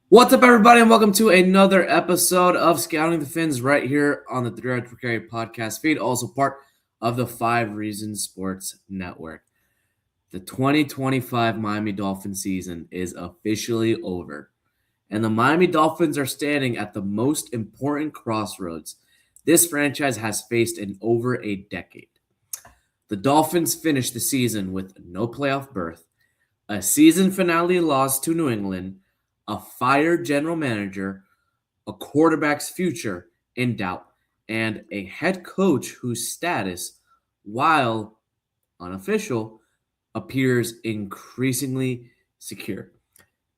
What's up, everybody, and welcome to another episode of Scouting the Fins right here on the Three Yards Per Carry podcast feed, also part of the 5 Reasons Sports Network. The 2025 Miami Dolphins season is officially over, and the Miami Dolphins are standing at the most important crossroads this franchise has faced in over a decade. The Dolphins finished the season with no playoff berth, a season finale loss to New England, a fired general manager, a quarterback's future in doubt, and a head coach whose status, while unofficial, appears increasingly secure.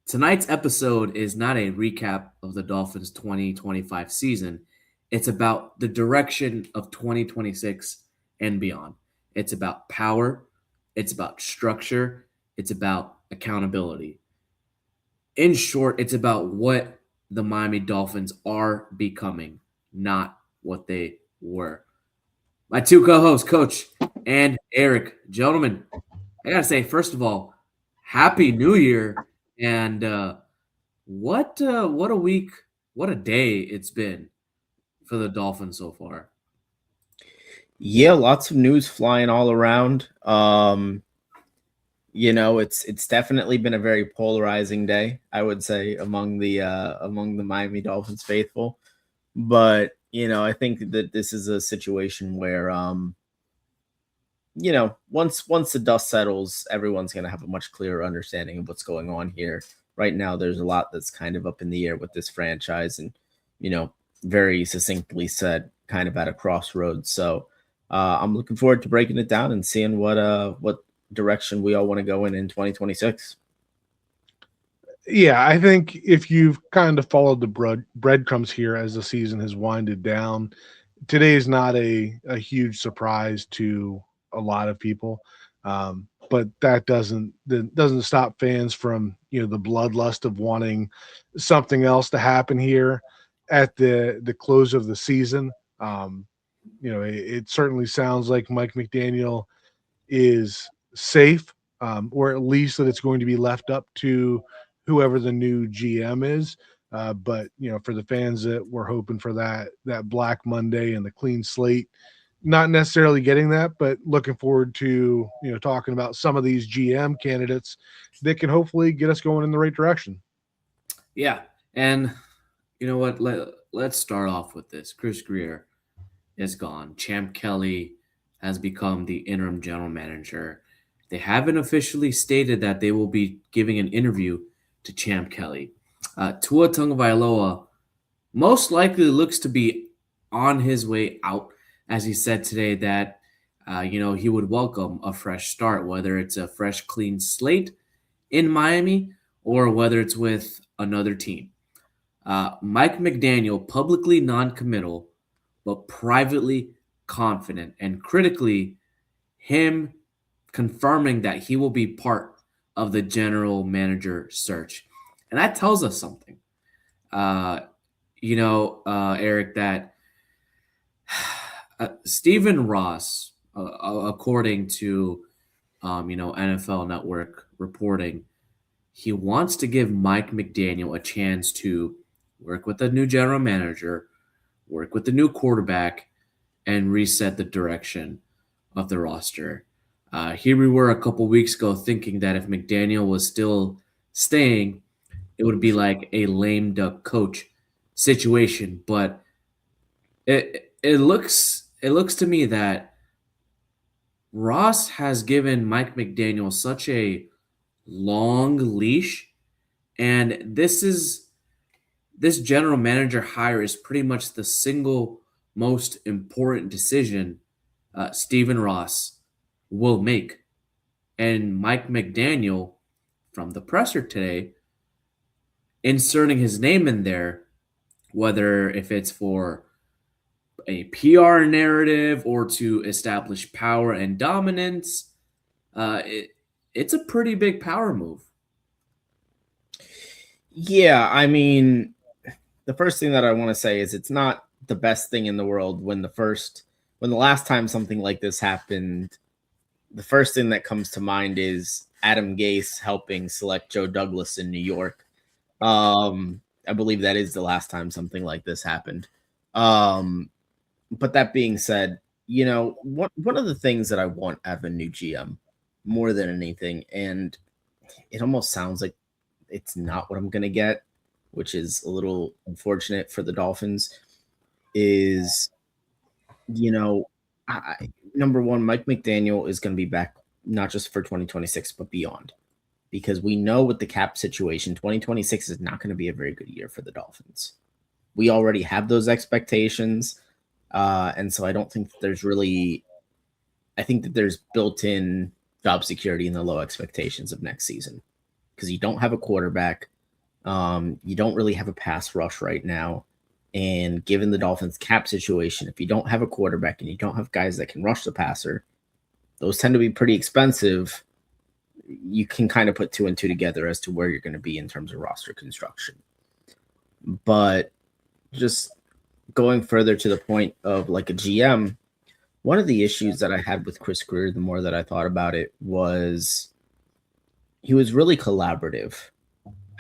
Tonight's episode is not a recap of the Dolphins' 2025 season. It's about the direction of 2026 and beyond. It's about power, it's about structure, it's about accountability. In short, it's about what the Miami Dolphins are becoming, not what they were. My two co-hosts, Coach and Eric. Gentlemen, I gotta say, first of all, Happy New Year, and what a week, what a day it's been for the Dolphins so far. Yeah, lots of news flying all around. It's definitely been a very polarizing day, I would say, among the Miami Dolphins faithful. But I think that this is a situation where once the dust settles, everyone's gonna have a much clearer understanding of what's going on here. Right now, there's a lot that's kind of up in the air with this franchise, and very succinctly said, kind of at a crossroads. So I'm looking forward to breaking it down and seeing what direction we all want to go in 2026. Yeah, I think if you've kind of followed the breadcrumbs here as the season has winded down, today is not a huge surprise to a lot of people. But that doesn't stop fans from the bloodlust of wanting something else to happen here at the close of the season. It certainly sounds like Mike McDaniel is safe, or at least that it's going to be left up to whoever the new GM is. But for the fans that were hoping for that Black Monday and the clean slate, not necessarily getting that, but looking forward to talking about some of these GM candidates that can hopefully get us going in the right direction. Yeah, and you know what? Let's start off with this. Chris Greer is gone. Champ Kelly has become the interim general manager. They haven't officially stated that they will be giving an interview to Champ Kelly. Tua Tagovailoa most likely looks to be on his way out, as he said today that he would welcome a fresh start, whether it's a fresh, clean slate in Miami or whether it's with another team. Mike McDaniel, publicly non-committal, but privately confident, and critically, him confirming that he will be part of the general manager search. And that tells us something. Eric, that Stephen Ross, according to NFL Network reporting, he wants to give Mike McDaniel a chance to work with the new general manager, work with the new quarterback, and reset the direction of the roster. Here we were a couple weeks ago thinking that if McDaniel was still staying, it would be like a lame duck coach situation. But it looks to me that Ross has given Mike McDaniel such a long leash, and this general manager hire is pretty much the single most important decision Stephen Ross will make. And Mike McDaniel, from the presser today, inserting his name in there, whether if it's for a PR narrative or to establish power and dominance, it's a pretty big power move. Yeah, I mean, the first thing that I want to say is it's not the best thing in the world when the last time something like this happened, the first thing that comes to mind is Adam Gase helping select Joe Douglas in New York. I believe that is the last time something like this happened. But that being said, one of the things that I want out of a new GM more than anything, and it almost sounds like it's not what I'm gonna get, which is a little unfortunate for the Dolphins, is number one, Mike McDaniel is going to be back not just for 2026 but beyond, because we know with the cap situation, 2026 is not going to be a very good year for the Dolphins. We already have those expectations, and so I don't think that there's really. I think that there's built-in job security in the low expectations of next season, because you don't have a quarterback, you don't really have a pass rush right now. And given the Dolphins' cap situation, if you don't have a quarterback and you don't have guys that can rush the passer, those tend to be pretty expensive. You can kind of put 2 and 2 together as to where you're going to be in terms of roster construction. But just going further to the point of like a GM, one of the issues that I had with Chris Greer, the more that I thought about it, was he was really collaborative,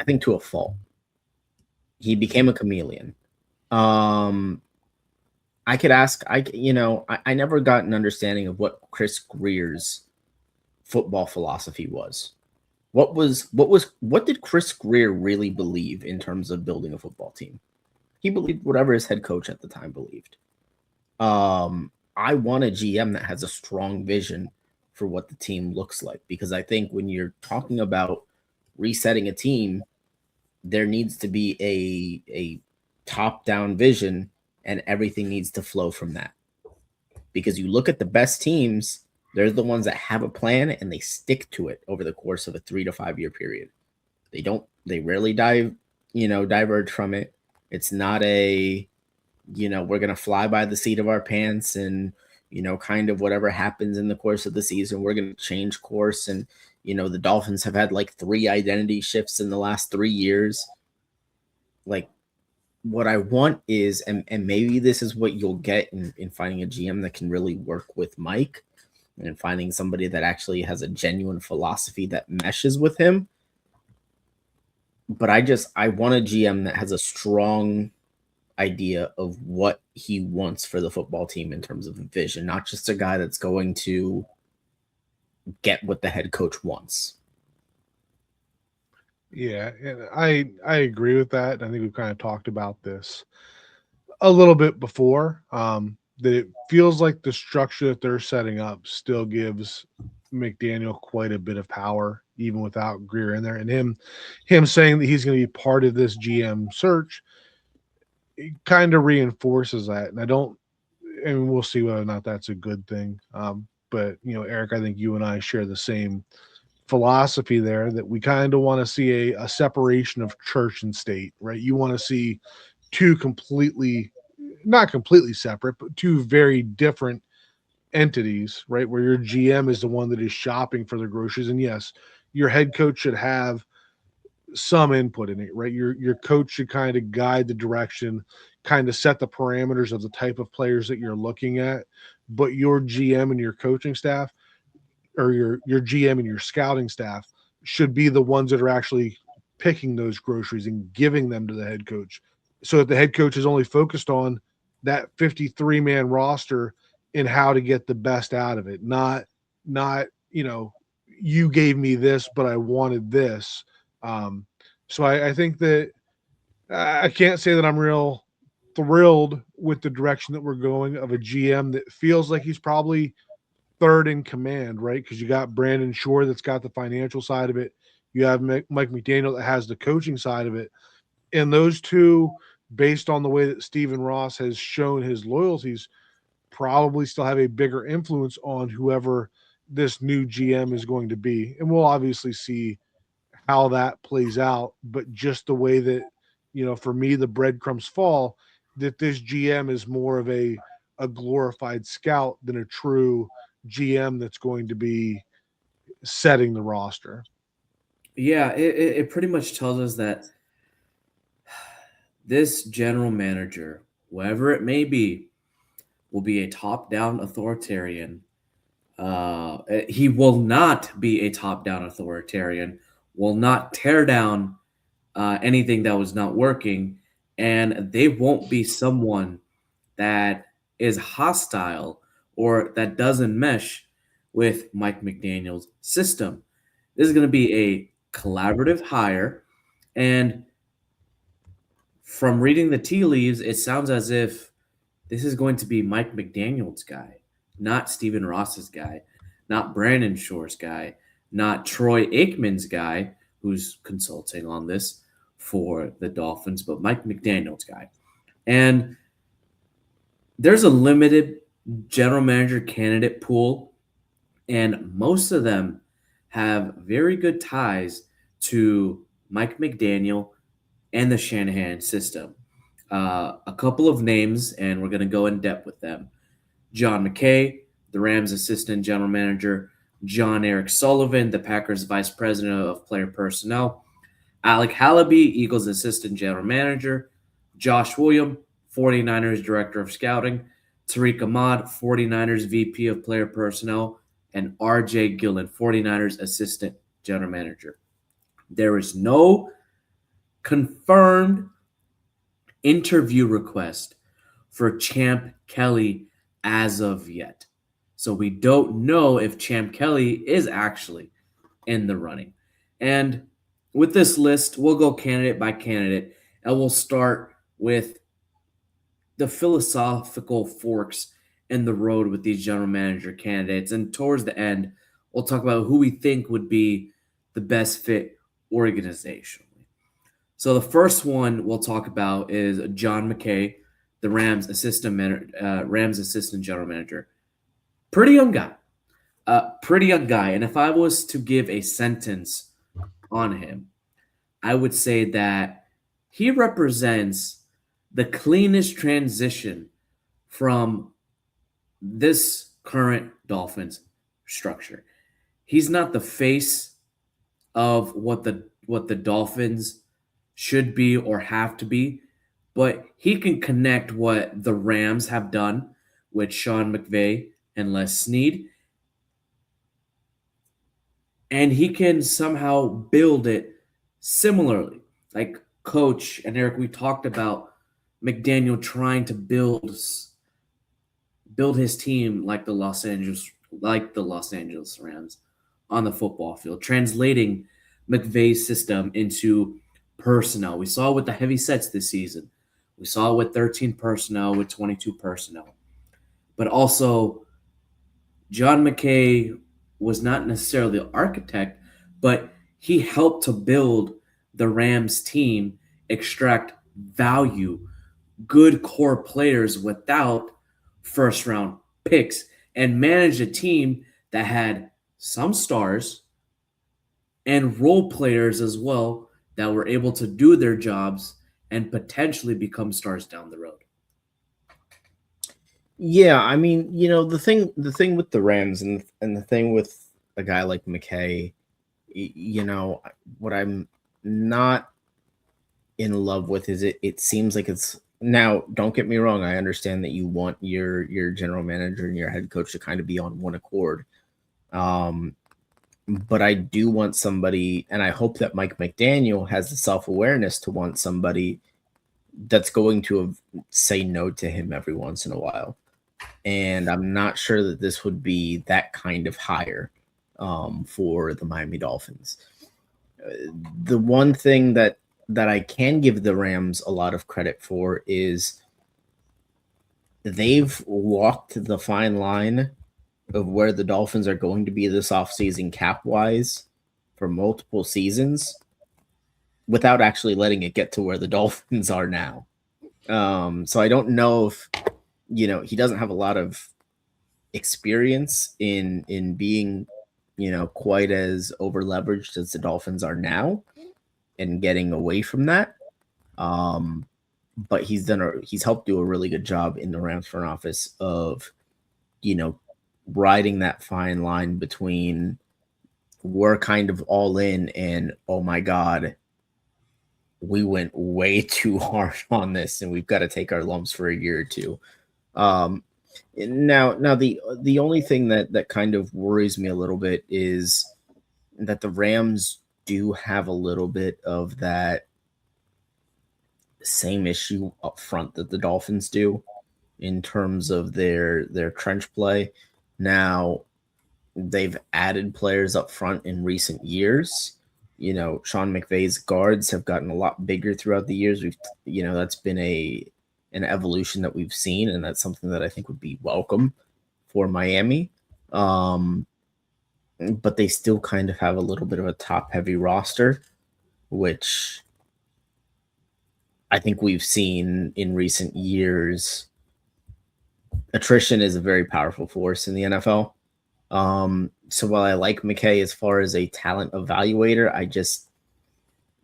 I think to a fault. He became a chameleon. I could ask, I never got an understanding of what Chris Greer's football philosophy was. What did Chris Greer really believe in terms of building a football team? He believed whatever his head coach at the time believed. I want a GM that has a strong vision for what the team looks like, because I think when you're talking about resetting a team, there needs to be a top-down vision, and everything needs to flow from that. Because you look at the best teams, they're the ones that have a plan and they stick to it over the course of a 3 to 5 year period. They rarely diverge from it. It's not we're going to fly by the seat of our pants and, kind of whatever happens in the course of the season, we're going to change course. And, the Dolphins have had like 3 identity shifts in the last 3 years. Like, what I want is, and maybe this is what you'll get in finding a GM that can really work with Mike, and finding somebody that actually has a genuine philosophy that meshes with him. But I want a GM that has a strong idea of what he wants for the football team in terms of vision, not just a guy that's going to get what the head coach wants. Yeah, and I agree with that. I think we've kind of talked about this a little bit before. That it feels like the structure that they're setting up still gives McDaniel quite a bit of power, even without Greer in there. And him saying that he's going to be part of this GM search, it kind of reinforces that. And we'll see whether or not that's a good thing. But Eric, I think you and I share the same philosophy there, that we kind of want to see a separation of church and state, right? You want to see two not completely separate, but two very different entities, right? Where your GM is the one that is shopping for the groceries. And yes, your head coach should have some input in it, right? Your coach should kind of guide the direction, kind of set the parameters of the type of players that you're looking at. But your GM and your coaching staff, or your GM and your scouting staff, should be the ones that are actually picking those groceries and giving them to the head coach, so that the head coach is only focused on that 53-man roster and how to get the best out of it. Not, you gave me this, but I wanted this. So I think that I can't say that I'm real thrilled with the direction that we're going, of a GM that feels like he's probably third in command, right? Because you got Brandon Shore that's got the financial side of it. You have Mike McDaniel that has the coaching side of it. And those two, based on the way that Stephen Ross has shown his loyalties, probably still have a bigger influence on whoever this new GM is going to be. And we'll obviously see how that plays out. But just the way that, for me, the breadcrumbs fall, that this GM is more of a glorified scout than a true GM that's going to be setting the roster. Yeah, it pretty much tells us that this general manager, whoever it may be, will be a top-down authoritarian. He will not be a top-down authoritarian, will not tear down anything that was not working, and they won't be someone that is hostile or that doesn't mesh with Mike McDaniel's system. This is going to be a collaborative hire, and from reading the tea leaves, it sounds as if this is going to be Mike McDaniel's guy, not Stephen Ross's guy, not Brandon Shore's guy, not Troy Aikman's guy, who's consulting on this for the Dolphins, but Mike McDaniel's guy. And there's a limited general manager candidate pool, and most of them have very good ties to Mike McDaniel and the Shanahan system. A couple of names, and we're going to go in depth with them. John McKay, the Rams assistant general manager. John Eric Sullivan, the Packers vice president of player personnel. Alec Hallaby, Eagles assistant general manager. Josh William, 49ers director of scouting. Tariq Ahmad, 49ers VP of player personnel. And RJ Gillen, 49ers assistant general manager. There is no confirmed interview request for Champ Kelly as of yet. So we don't know if Champ Kelly is actually in the running. And with this list, we'll go candidate by candidate, and we'll start with the philosophical forks in the road with these general manager candidates. And towards the end, we'll talk about who we think would be the best fit organizationally. So the first one we'll talk about is John McKay, the Rams assistant general manager. Pretty young guy. And if I was to give a sentence on him, I would say that he represents the cleanest transition from this current Dolphins structure. He's not the face of what the Dolphins should be or have to be, but he can connect what the Rams have done with Sean McVay and Les Snead, and he can somehow build it similarly. Like Coach and Eric, we talked about McDaniel trying to build his team like the Los Angeles Rams on the football field, translating McVay's system into personnel. We saw it with the heavy sets this season. We saw it with 13 personnel, with 22 personnel. But also, John McKay was not necessarily the architect, but he helped to build the Rams team, extract value, good core players without first-round picks, and manage a team that had some stars and role players as well that were able to do their jobs and potentially become stars down the road. Yeah, I mean, the thing with the Rams and the thing with a guy like McKay, what I'm not in love with is it seems like it's now, don't get me wrong, I understand that you want your general manager and your head coach to kind of be on one accord. But I do want somebody, and I hope that Mike McDaniel has the self-awareness to want somebody that's going to say no to him every once in a while. And I'm not sure that this would be that kind of hire for the Miami Dolphins. The one thing that I can give the Rams a lot of credit for is they've walked the fine line of where the Dolphins are going to be this offseason cap-wise for multiple seasons without actually letting it get to where the Dolphins are now. So I don't know if, he doesn't have a lot of experience in being, quite as over-leveraged as the Dolphins are now and getting away from that. But he's helped do a really good job in the Rams front office of, riding that fine line between we're kind of all in and, oh my God, we went way too hard on this and we've got to take our lumps for a year or two. Now the only thing that kind of worries me a little bit is that the Rams do have a little bit of that same issue up front that the Dolphins do in terms of their trench play. Now, they've added players up front in recent years. You know, Sean McVay's guards have gotten a lot bigger throughout the years. That's been an evolution that we've seen, and that's something that I think would be welcome for Miami. But they still kind of have a little bit of a top-heavy roster, which I think we've seen in recent years. Attrition is a very powerful force in the NFL. So while I like McKay as far as a talent evaluator,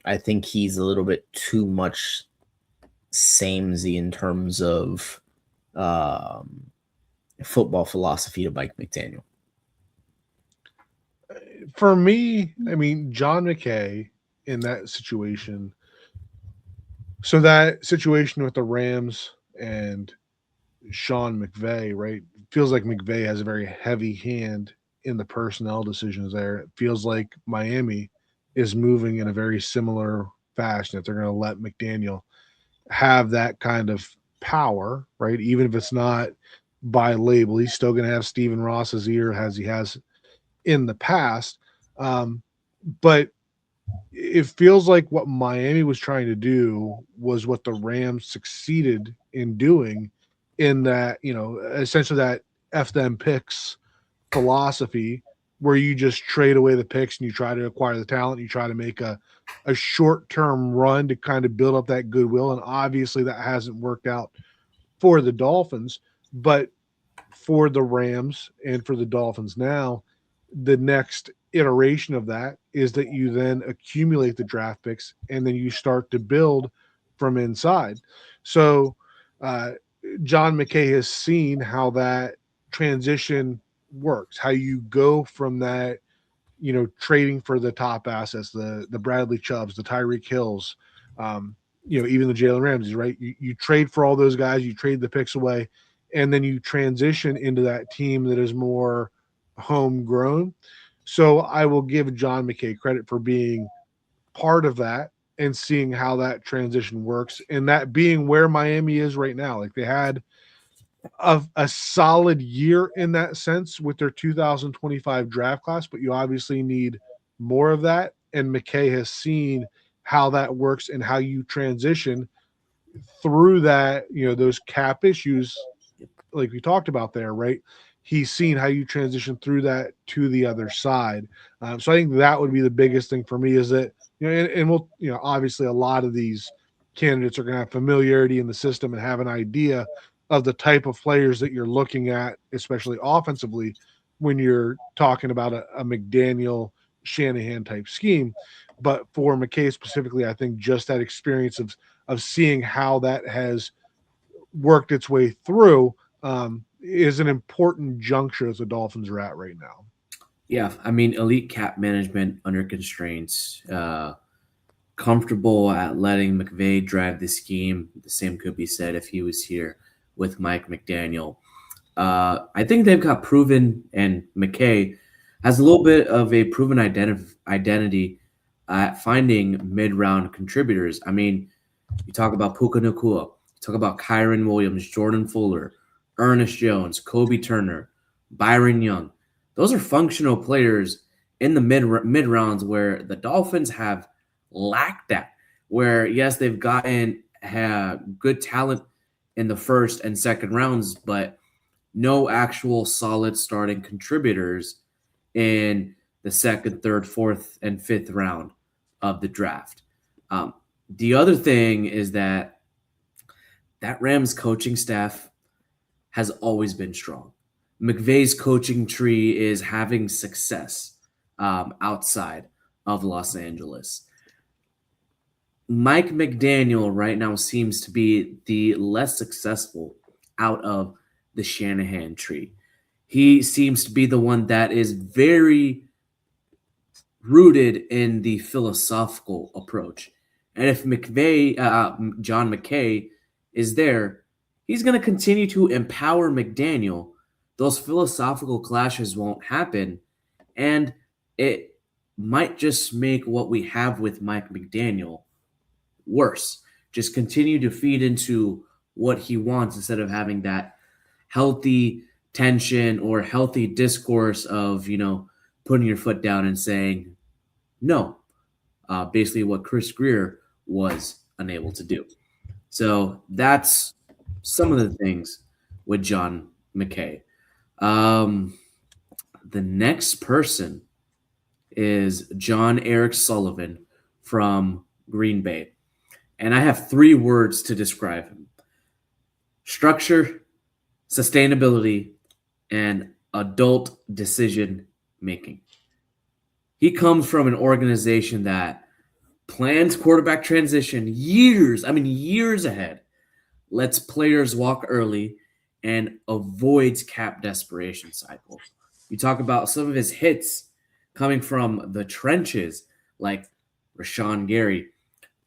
I think he's a little bit too much samey in terms of football philosophy to Mike McDaniel. For me, I mean, John McKay in that situation. So that situation with the Rams and Sean McVay, right? Feels like McVay has a very heavy hand in the personnel decisions there. It feels like Miami is moving in a very similar fashion, that they're going to let McDaniel have that kind of power, right? Even if it's not by label, he's still going to have Stephen Ross's ear as he has in the past. But it feels like what Miami was trying to do was what the Rams succeeded in doing, in that, essentially that F them picks philosophy, where you just trade away the picks and you try to acquire the talent. You try to make a short-term run to kind of build up that goodwill. And obviously that hasn't worked out for the Dolphins, but for the Rams and for the Dolphins now, the next iteration of that is that you then accumulate the draft picks and then you start to build from inside. So John McKay has seen how that transition works, how you go from that, trading for the top assets, the Bradley Chubbs, the Tyreek Hills, even the Jalen Ramsey, right? You trade for all those guys, you trade the picks away, and then you transition into that team that is more homegrown. So I will give John McKay credit for being part of that and seeing how that transition works, and that being where Miami is right now. Like, they had a solid year in that sense with their 2025 draft class, but you obviously need more of that. And McKay has seen how that works and how you transition through that, those cap issues, like we talked about there, right? He's seen how you transition through that to the other side. So I think that would be the biggest thing for me, is that, and we'll, obviously a lot of these candidates are going to have familiarity in the system and have an idea of the type of players that you're looking at, especially offensively, when you're talking about a McDaniel Shanahan type scheme. But for McKay specifically, I think just that experience of seeing how that has worked its way through is an important juncture as the Dolphins are at right now. Yeah, I mean, elite cap management under constraints, comfortable at letting McVay drive the scheme. The same could be said if he was here with Mike McDaniel. I think they've got proven, and McKay has a little bit of a proven identity at finding mid-round contributors. I mean, you talk about Puka Nacua, you talk about Kyron Williams, Jordan Fuller, Ernest Jones, Kobe Turner, Byron Young. Those are functional players in the mid rounds where the Dolphins have lacked that. Where, yes, they've gotten good talent in the first and second rounds, but no actual solid starting contributors in the second, third, fourth, and fifth round of the draft. The other thing is that Rams coaching staff has always been strong. McVay's coaching tree is having success outside of Los Angeles. Mike McDaniel right now seems to be the less successful out of the Shanahan tree. He seems to be the one that is very rooted in the philosophical approach. And if John McKay is there, he's going to continue to empower McDaniel. Those philosophical clashes won't happen, and it might just make what we have with Mike McDaniel worse. just continue to feed into what he wants instead of having that healthy tension or healthy discourse of, putting your foot down and saying no. Basically what Chris Greer was unable to do. So that's some of the things with John McKay. The next person is John Eric Sullivan from Green Bay. And I have 3 words to describe him: structure, sustainability, and adult decision making. He comes from an organization that plans quarterback transition years ahead, lets players walk early, and avoids cap desperation cycles. You talk about some of his hits coming from the trenches, like Rashawn Gary,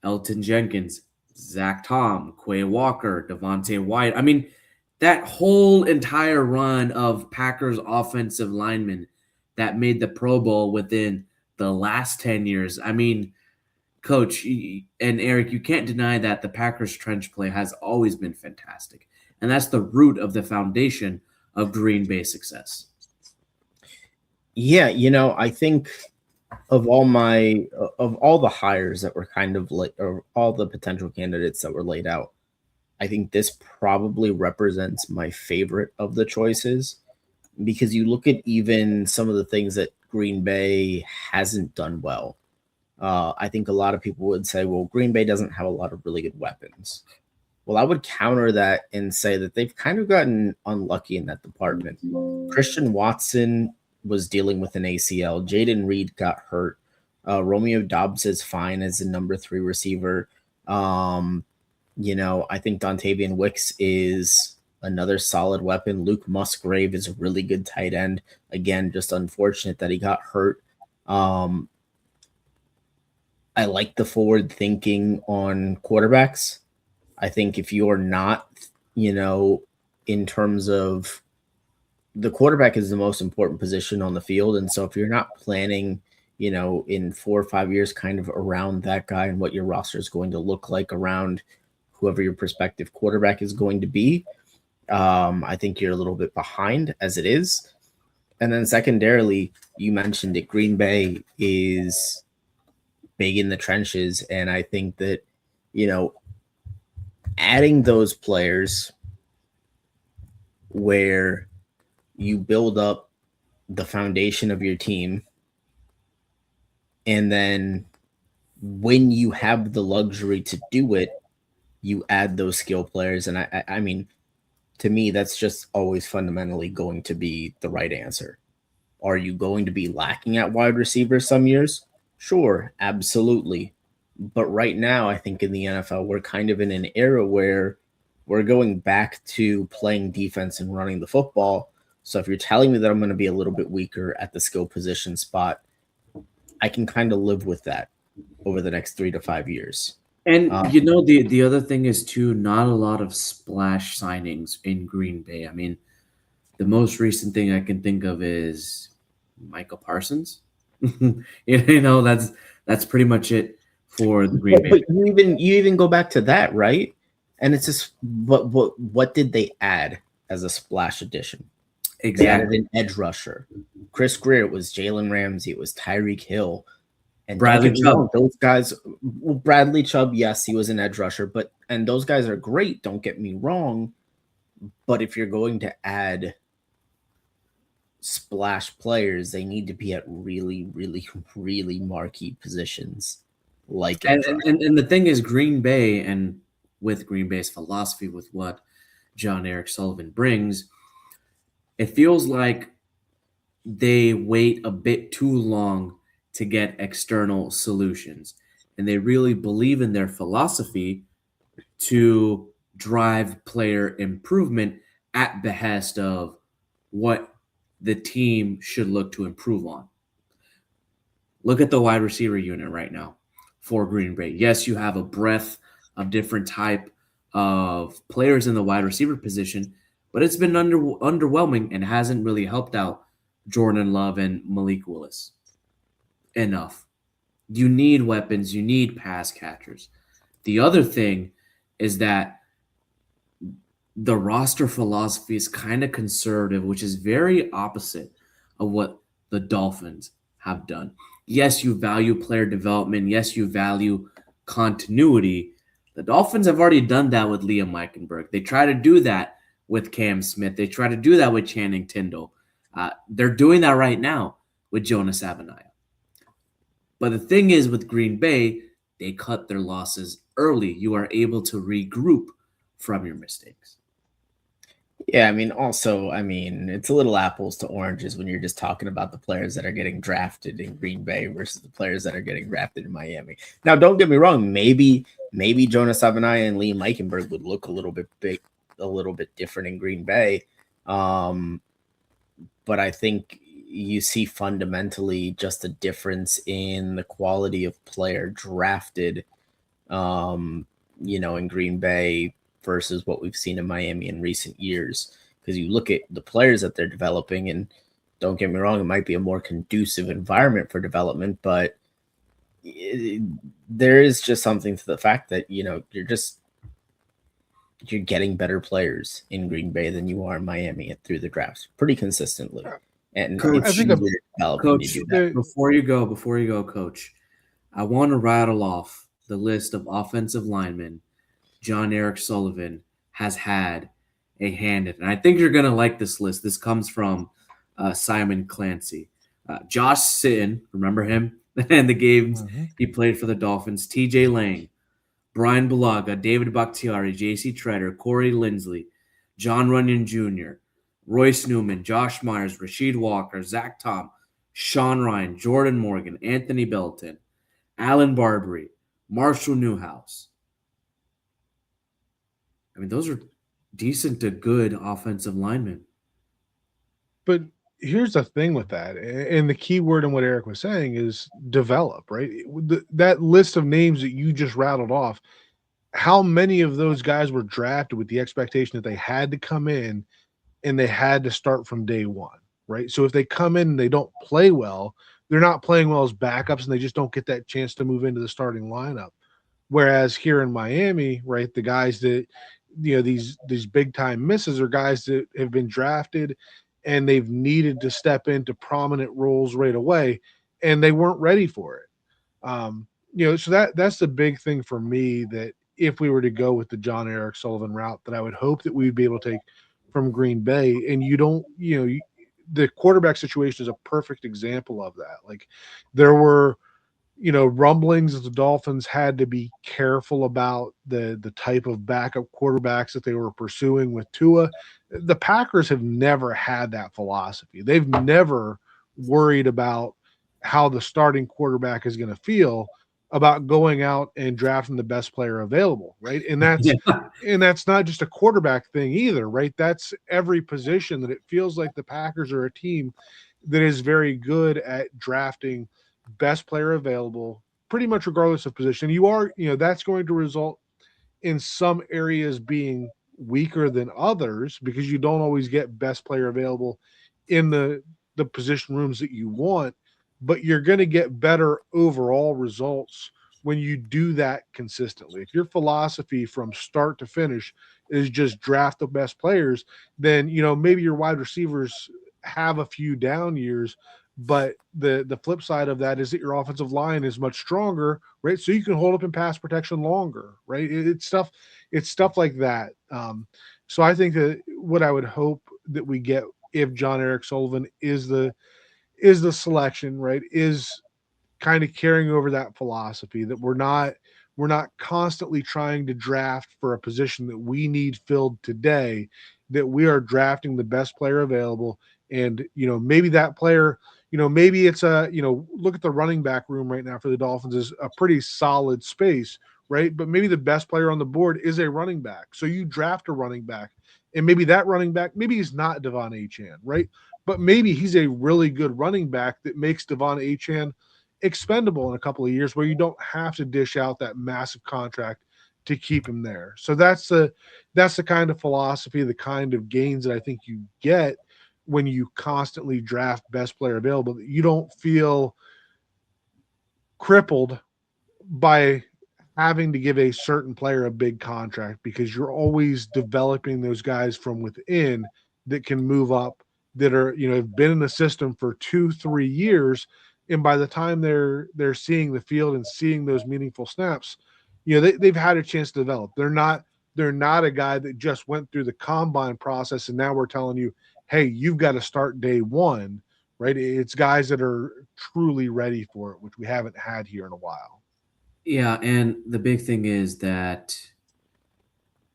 Elton Jenkins, Zach Tom, Quay Walker, Devontae White. That whole entire run of Packers offensive linemen that made the Pro Bowl within the last 10 years. Coach and Eric, you can't deny that the Packers trench play has always been fantastic. And that's the root of the foundation of Green Bay success. Yeah, I think of all the hires that were kind of or all the potential candidates that were laid out, I think this probably represents my favorite of the choices, because you look at even some of the things that Green Bay hasn't done well. I think a lot of people would say, well, Green Bay doesn't have a lot of really good weapons. Well, I would counter that and say that they've kind of gotten unlucky in that department. Christian Watson was dealing with an ACL. Jaden Reed got hurt. Romeo Doubs is fine as a number 3 receiver. I think Dontavian Wicks is another solid weapon. Luke Musgrave is a really good tight end. Again, just unfortunate that he got hurt. I like the forward thinking on quarterbacks. I think if you're not, in terms of the quarterback is the most important position on the field. And so if you're not planning, in 4 or 5 years, kind of around that guy and what your roster is going to look like around whoever your prospective quarterback is going to be, I think you're a little bit behind as it is. And then secondarily, you mentioned it, Green Bay is big in the trenches. And I think that, adding those players where you build up the foundation of your team, and then when you have the luxury to do it, you add those skill players. And I mean, to me, that's just always fundamentally going to be the right answer. Are you going to be lacking at wide receiver some years? Sure, absolutely. But right now, I think in the NFL, we're kind of in an era where we're going back to playing defense and running the football. So if you're telling me that I'm going to be a little bit weaker at the skill position spot, I can kind of live with that over the next 3 to 5 years. And the other thing is too, not a lot of splash signings in Green Bay. The most recent thing I can think of is Michael Parsons. That's pretty much it for the Green Bay. But you even go back to that, right? And it's just what did they add as a splash addition? Exactly. They added an edge rusher. Chris Greer, it was Jalen Ramsey, it was Tyreek Hill, and Bradley Chubb. Those guys, Bradley Chubb, yes, he was an edge rusher, and those guys are great. Don't get me wrong, but if you're going to add splash players, they need to be at really, really, really marquee positions. And the thing is, Green Bay, and with Green Bay's philosophy, with what John Eric Sullivan brings, it feels like they wait a bit too long to get external solutions. And they really believe in their philosophy to drive player improvement at behest of what the team should look to improve on. Look at the wide receiver unit right now for Green Bay. Yes, you have a breadth of different type of players in the wide receiver position, but it's been underwhelming and hasn't really helped out Jordan Love and Malik Willis enough. You need weapons. You need pass catchers. The other thing is that the roster philosophy is kind of conservative, which is very opposite of what the Dolphins have done. Yes, you value player development. Yes, you value continuity. The Dolphins have already done that with Liam Eichenberg. They try to do that with Cam Smith. They try to do that with Channing Tindall. They're doing that right now with Jonas Avenaya. But the thing is, with Green Bay, they cut their losses early. You are able to regroup from your mistakes. Yeah, it's a little apples to oranges when you're just talking about the players that are getting drafted in Green Bay versus the players that are getting drafted in Miami. Now, don't get me wrong. Maybe Jonas Avenaya and Liam Eichenberg would look a little bit different in Green Bay. But I think you see fundamentally just a difference in the quality of player drafted, in Green Bay versus what we've seen in Miami in recent years. Because you look at the players that they're developing, and don't get me wrong, it might be a more conducive environment for development, but there is just something to the fact that, you're getting better players in Green Bay than you are in Miami through the drafts pretty consistently. And Coach, it's easier to develop when you do that. Before you go, Coach, I want to rattle off the list of offensive linemen John Eric Sullivan has had a hand in. And I think you're going to like this list. This comes from Simon Clancy. Josh Sitton, remember him? And the games he played for the Dolphins. TJ Lang, Brian Bulaga, David Bakhtiari, JC Treader, Corey Lindsley, John Runyon Jr., Royce Newman, Josh Myers, Rasheed Walker, Zach Tom, Sean Ryan, Jordan Morgan, Anthony Belton, Alan Barbary, Marshall Newhouse. I mean, those are decent to good offensive linemen. But here's the thing with that, and the key word in what Eric was saying is develop, right? That list of names that you just rattled off, how many of those guys were drafted with the expectation that they had to come in and they had to start from day one, right? So if they come in and they don't play well, they're not playing well as backups and they just don't get that chance to move into the starting lineup. Whereas here in Miami, right, the guys that these big time misses are guys that have been drafted and they've needed to step into prominent roles right away, and they weren't ready for it. So that's the big thing for me, that if we were to go with the John Eric Sullivan route, that I would hope that we'd be able to take from Green Bay. And the quarterback situation is a perfect example of that. Like, there were rumblings that the Dolphins had to be careful about the type of backup quarterbacks that they were pursuing with Tua. The Packers have never had that philosophy. They've never worried about how the starting quarterback is going to feel about going out and drafting the best player available, right? And that's not just a quarterback thing either, right? That's every position, that it feels like the Packers are a team that is very good at drafting best player available, pretty much regardless of position. That's going to result in some areas being weaker than others because you don't always get best player available in the position rooms that you want, but you're going to get better overall results when you do that consistently. If your philosophy from start to finish is just draft the best players, then maybe your wide receivers have a few down years, but the flip side of that is that your offensive line is much stronger, right? So you can hold up in pass protection longer, right? It's stuff like that. So I think that what I would hope that we get if John Eric Sullivan is the selection, right, is kind of carrying over that philosophy, that we're not constantly trying to draft for a position that we need filled today, that we are drafting the best player available. And maybe that player, maybe it's look at the running back room right now for the Dolphins is a pretty solid space, right? But maybe the best player on the board is a running back. So you draft a running back, and maybe that running back, maybe he's not Devon Achane, right? But maybe he's a really good running back that makes Devon Achane expendable in a couple of years, where you don't have to dish out that massive contract to keep him there. So that's the kind of philosophy, the kind of gains that I think you get when you constantly draft best player available, that you don't feel crippled by having to give a certain player a big contract because you're always developing those guys from within that can move up, that are, have been in the system for 2-3 years, and by the time they're seeing the field and seeing those meaningful snaps, they've had a chance to develop. They're not a guy that just went through the combine process and now we're telling you, hey, you've got to start day one, right? It's guys that are truly ready for it, which we haven't had here in a while. Yeah, and the big thing is that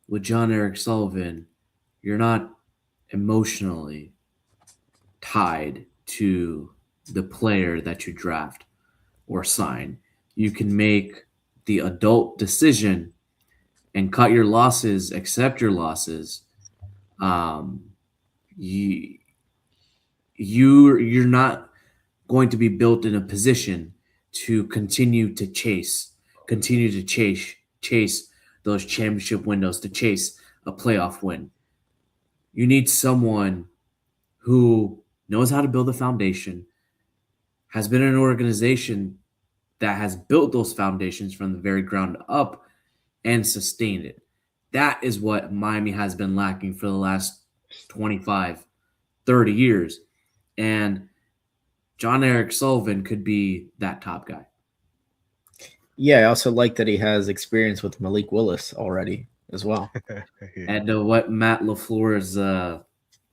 with John Eric Sullivan, you're not emotionally tied to the player that you draft or sign. You can make the adult decision and cut your losses, accept your losses. Um, you you're not going to be built in a position to continue to chase those championship windows, to chase a playoff win. You need someone who knows how to build a foundation, has been in an organization that has built those foundations from the very ground up and sustained it. That is what Miami has been lacking for the last 25, 30 years. And John Eric Sullivan could be that top guy. Yeah, I also like that he has experience with Malik Willis already as well. And what Matt LaFleur's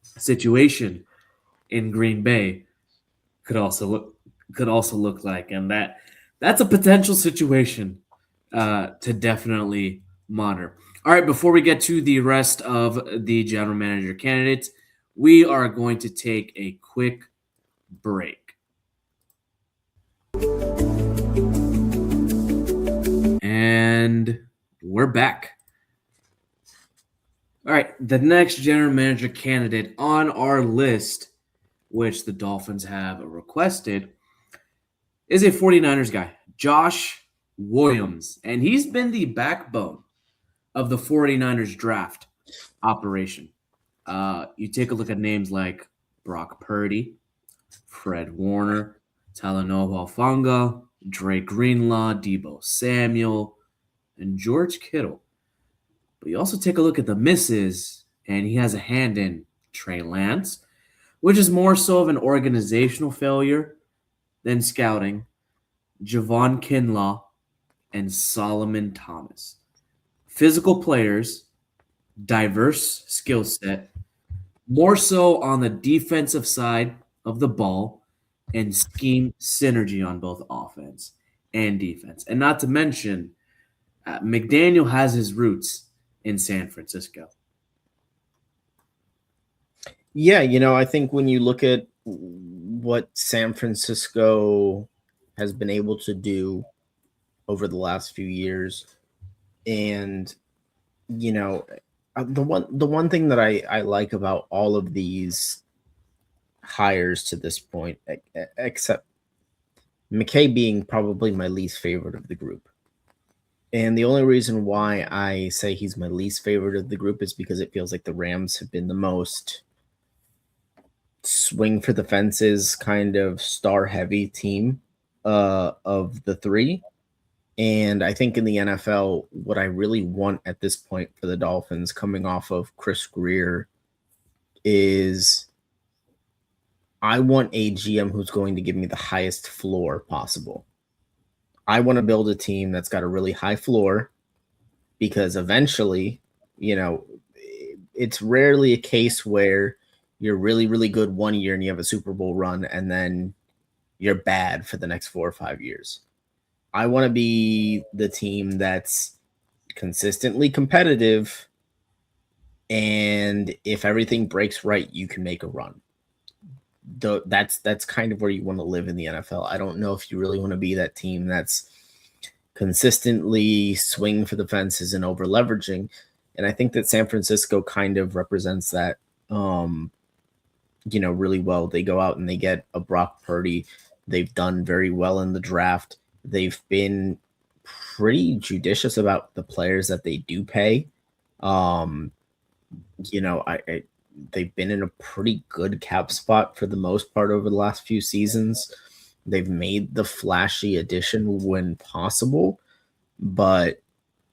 situation in Green Bay could also look like, and that's a potential situation to definitely monitor. All right, before we get to the rest of the general manager candidates, we are going to take a quick break. And we're back. All right, the next general manager candidate on our list, which the Dolphins have requested, is a 49ers guy, Josh Williams. And he's been the backbone of the 49ers draft operation. You take a look at names like Brock Purdy, Fred Warner, Talanoa Hufanga, Dre Greenlaw, Debo Samuel, and George Kittle. But you also take a look at the misses, and he has a hand in Trey Lance, which is more so of an organizational failure than scouting, Javon Kinlaw, and Solomon Thomas. Physical players, diverse skill set, more so on the defensive side of the ball, and scheme synergy on both offense and defense. And not to mention, McDaniel has his roots in San Francisco. Yeah, I think when you look at what San Francisco has been able to do over the last few years, and the one thing that I like about all of these hires to this point, except McKay being probably my least favorite of the group. And the only reason why I say he's my least favorite of the group is because it feels like the Rams have been the most swing for the fences kind of star heavy team of the three. And I think in the NFL, what I really want at this point for the Dolphins coming off of Chris Greer is I want a GM who's going to give me the highest floor possible. I want to build a team that's got a really high floor because eventually, it's rarely a case where you're really, really good one year and you have a Super Bowl run and then you're bad for the next 4 or 5 years. I want to be the team that's consistently competitive, and if everything breaks right, you can make a run. That's kind of where you want to live in the NFL. I don't know if you really want to be that team that's consistently swing for the fences and over leveraging. And I think that San Francisco kind of represents that, really well. They go out and they get a Brock Purdy. They've done very well in the draft. They've been pretty judicious about the players that they do pay. They've been in a pretty good cap spot for the most part over the last few seasons. They've made the flashy addition when possible. But,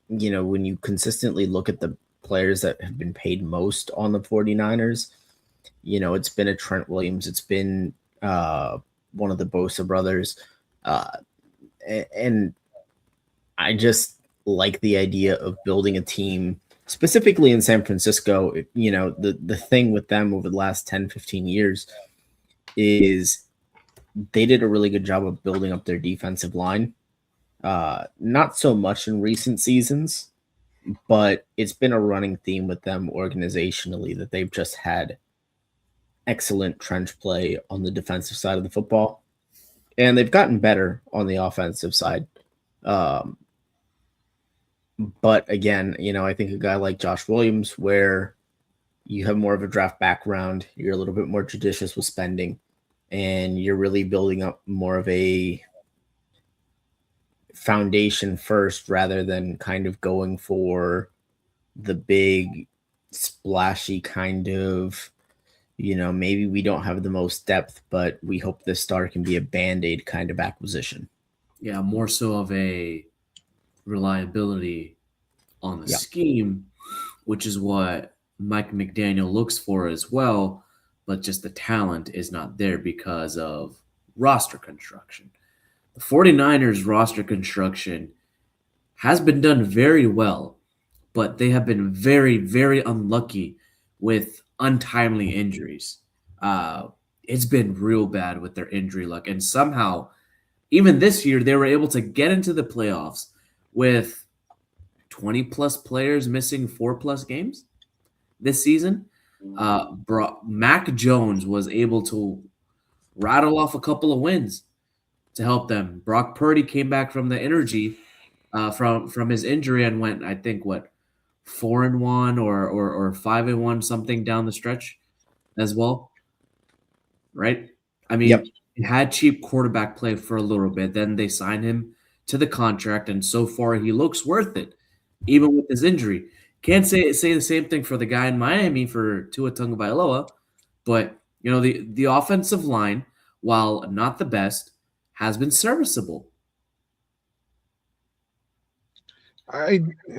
when you consistently look at the players that have been paid most on the 49ers, it's been a Trent Williams. It's been one of the Bosa brothers. And I just like the idea of building a team specifically in San Francisco. The thing with them over the last 10, 15 years is they did a really good job of building up their defensive line. Not so much in recent seasons, but it's been a running theme with them organizationally that they've just had excellent trench play on the defensive side of the football. And they've gotten better on the offensive side. But again, I think a guy like Josh Williams, where you have more of a draft background, you're a little bit more judicious with spending, and you're really building up more of a foundation first rather than kind of going for the big splashy kind of, maybe we don't have the most depth, but we hope this star can be a Band-Aid kind of acquisition. Yeah, more so of a reliability on the scheme, which is what Mike McDaniel looks for as well, but just the talent is not there because of roster construction. The 49ers roster construction has been done very well, but they have been very, very unlucky with untimely injuries. It's been real bad with their injury luck. And somehow, even this year, they were able to get into the playoffs with 20 plus players missing 4+ games this season. Mac Jones was able to rattle off a couple of wins to help them. Brock Purdy came back from the energy from his injury and went, I think, 4-1 or 5-1, something down the stretch as well, right? I mean, he had cheap quarterback play for a little bit. Then they signed him to the contract, and so far he looks worth it, even with his injury. Can't say the same thing for the guy in Miami for Tua Tagovailoa, but the offensive line, while not the best, has been serviceable.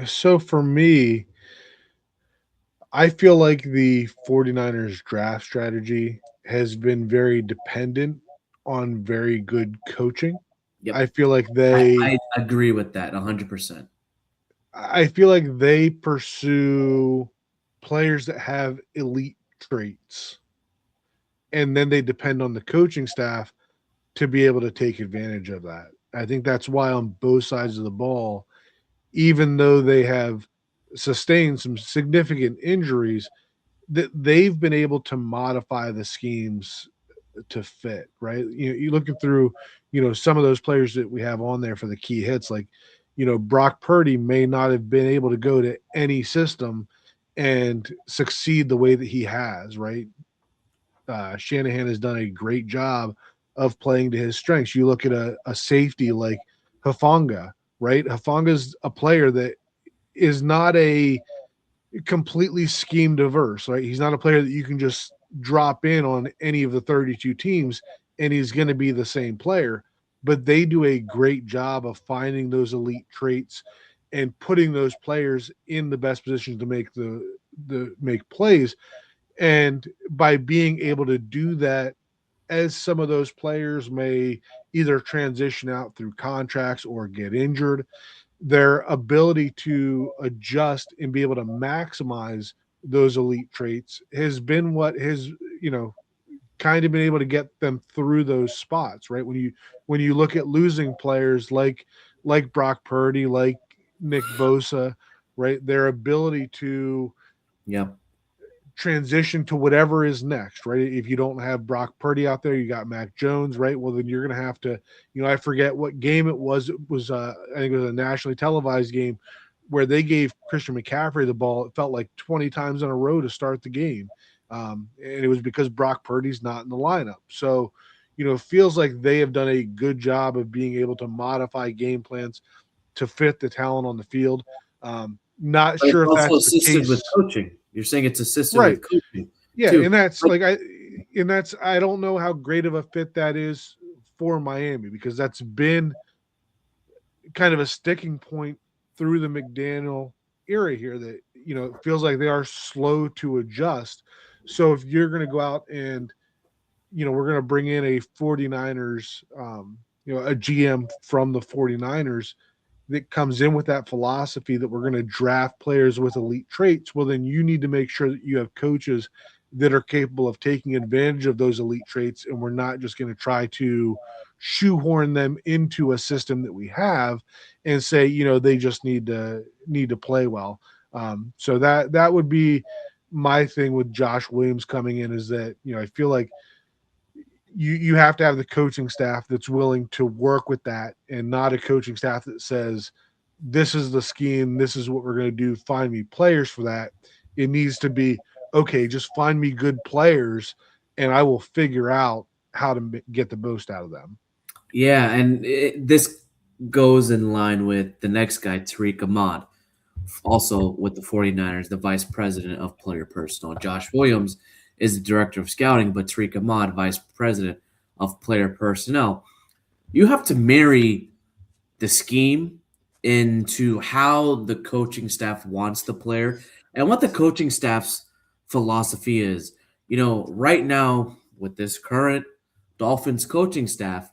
So for me, I feel like the 49ers draft strategy has been very dependent on very good coaching. Yep. I feel like I agree with that 100%. I feel like they pursue players that have elite traits, and then they depend on the coaching staff to be able to take advantage of that. I think that's why on both sides of the ball, even though they have sustained some significant injuries, that they've been able to modify the schemes to fit, right? You're looking through, some of those players that we have on there for the key hits, like, Brock Purdy may not have been able to go to any system and succeed the way that he has, right? Shanahan has done a great job of playing to his strengths. You look at a safety like Hufanga, right? Hufanga's a player that is not a completely scheme diverse, right? He's not a player that you can just drop in on any of the 32 teams and he's going to be the same player. But they do a great job of finding those elite traits and putting those players in the best positions to make make plays. And by being able to do that, as some of those players may either transition out through contracts or get injured, their ability to adjust and be able to maximize those elite traits has been what has, kind of been able to get them through those spots, right? When you look at losing players like Brock Purdy, like Nick Bosa, right? Their ability to transition to whatever is next, right? If you don't have Brock Purdy out there, you got Mac Jones, right? Well, then you're going to have to, I forget what game it was. It was, I think it was a nationally televised game where they gave Christian McCaffrey the ball. It felt like 20 times in a row to start the game. And it was because Brock Purdy's not in the lineup. So, it feels like they have done a good job of being able to modify game plans to fit the talent on the field. Not sure if that's the case with coaching. You're saying it's assisted right. with coaching. Yeah, too. And that's I don't know how great of a fit that is for Miami, because that's been kind of a sticking point through the McDaniel era here that, it feels like they are slow to adjust. So if you're going to go out and, we're going to bring in a 49ers, a GM from the 49ers that comes in with that philosophy that we're going to draft players with elite traits, well, then you need to make sure that you have coaches that are capable of taking advantage of those elite traits. And we're not just going to try to shoehorn them into a system that we have and say, they just need to play well. So that would be my thing with Josh Williams coming in, is that, I feel like you have to have the coaching staff that's willing to work with that, and not a coaching staff that says, this is the scheme, this is what we're going to do, find me players for that. It needs to be, okay, just find me good players and I will figure out how to get the most out of them. Yeah, and this goes in line with the next guy, Tariq Ahmad, also with the 49ers, the vice president of player personnel. Josh Williams is the director of scouting, but Tariq Ahmad, vice president of player personnel. You have to marry the scheme into how the coaching staff wants the player and what the coaching staff's philosophy is. Right now, with this current Dolphins coaching staff,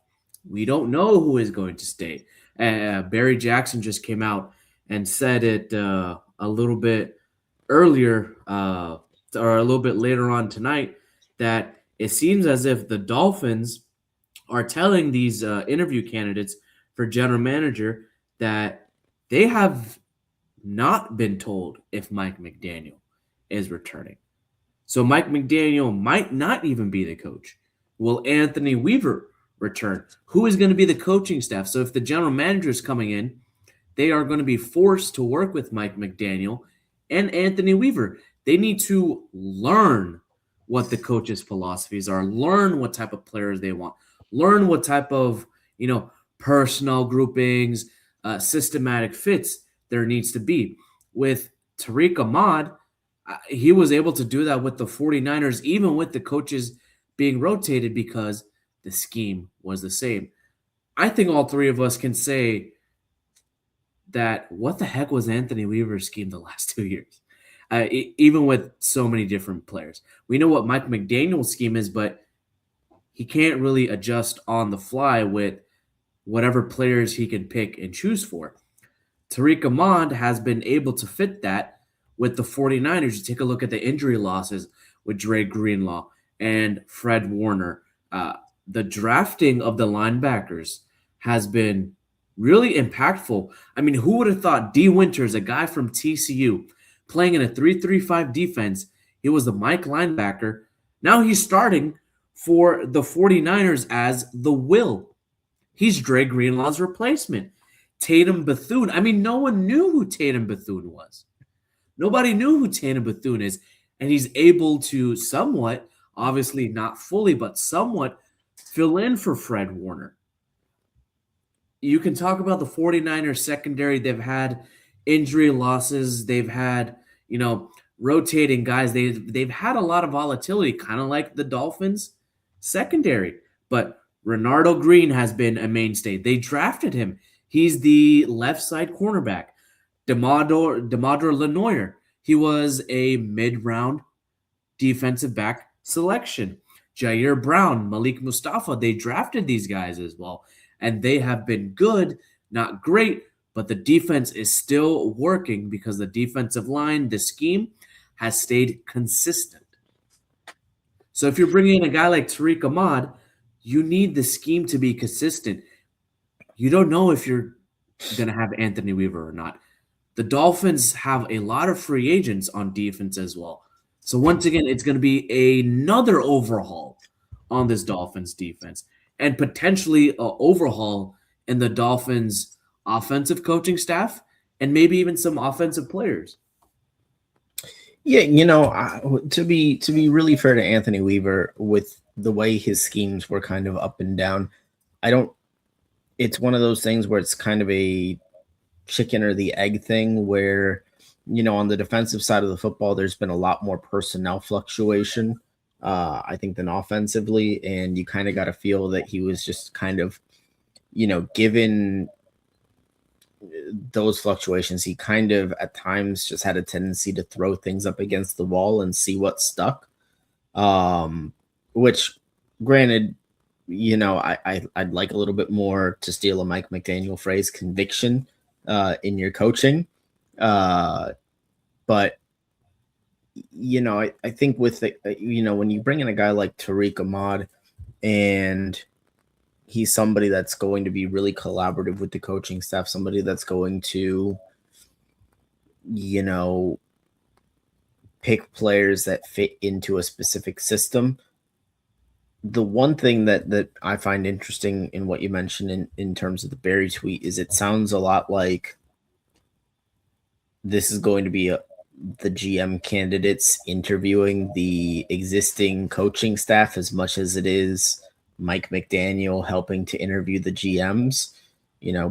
we don't know who is going to stay. Barry Jackson just came out and said it a little bit earlier, or a little bit later on tonight, that it seems as if the Dolphins are telling these interview candidates for general manager that they have not been told if Mike McDaniel is returning. So Mike McDaniel might not even be the coach. Will Anthony Weaver return? Who is going to be the coaching staff? So if the general manager is coming in, they are going to be forced to work with Mike McDaniel and Anthony Weaver. They need to learn what the coach's philosophies are, learn what type of players they want, learn what type of, personnel groupings, systematic fits there needs to be. With Tariq Ahmad, he was able to do that with the 49ers, even with the coaches being rotated, because the scheme was the same. I think all three of us can say that what the heck was Anthony Weaver's scheme the last 2 years, even with so many different players. We know what Mike McDaniel's scheme is, but he can't really adjust on the fly with whatever players he can pick and choose for. Tariq Ahmad has been able to fit that with the 49ers. You take a look at the injury losses with Dre Greenlaw and Fred Warner. The drafting of the linebackers has been really impactful. I mean, who would have thought D. Winters, a guy from TCU, playing in a 3-3-5 defense, he was the Mike linebacker. Now he's starting for the 49ers as the Will. He's Dre Greenlaw's replacement. Tatum Bethune. I mean, no one knew who Tatum Bethune was. Nobody knew who Tatum Bethune is. And he's able to somewhat, obviously not fully, but somewhat fill in for Fred Warner. You can talk about the 49ers secondary. They've had injury losses. They've had, rotating guys. They've had a lot of volatility, kind of like the Dolphins secondary. But Renardo Green has been a mainstay. They drafted him. He's the left side cornerback. Demador Lenoir. He was a mid-round defensive back selection. Jair Brown, Malik Mustafa, they drafted these guys as well. And they have been good, not great, but the defense is still working because the defensive line, the scheme, has stayed consistent. So if you're bringing in a guy like Tariq Ahmad, you need the scheme to be consistent. You don't know if you're going to have Anthony Weaver or not. The Dolphins have a lot of free agents on defense as well. So once again, it's going to be another overhaul on this Dolphins defense, and potentially an overhaul in the Dolphins offensive coaching staff and maybe even some offensive players. Yeah, to be really fair to Anthony Weaver, with the way his schemes were kind of up and down, it's one of those things where it's kind of a chicken or the egg thing where, on the defensive side of the football, there's been a lot more personnel fluctuation, I think, than offensively. And you kind of got to feel that he was just kind of, given those fluctuations, he kind of at times just had a tendency to throw things up against the wall and see what stuck. Which, granted, I'd like a little bit more, to steal a Mike McDaniel phrase, conviction in your coaching. But I think with when you bring in a guy like Tariq Ahmad, and he's somebody that's going to be really collaborative with the coaching staff, somebody that's going to, pick players that fit into a specific system. The one thing that I find interesting in what you mentioned in terms of the Barry tweet is it sounds a lot like this is going to be the GM candidates interviewing the existing coaching staff as much as it is Mike McDaniel helping to interview the GMs.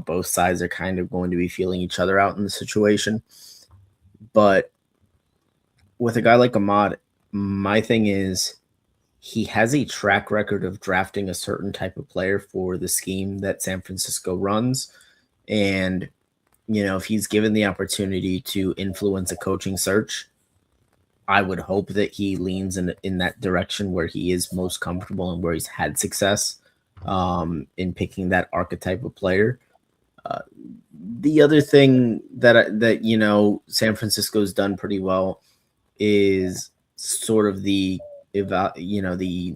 Both sides are kind of going to be feeling each other out in the situation. But with a guy like Ahmad, my thing is he has a track record of drafting a certain type of player for the scheme that San Francisco runs. And, if he's given the opportunity to influence a coaching search, I would hope that he leans in that direction where he is most comfortable and where he's had success in picking that archetype of player. The other thing that San Francisco's done pretty well is sort of the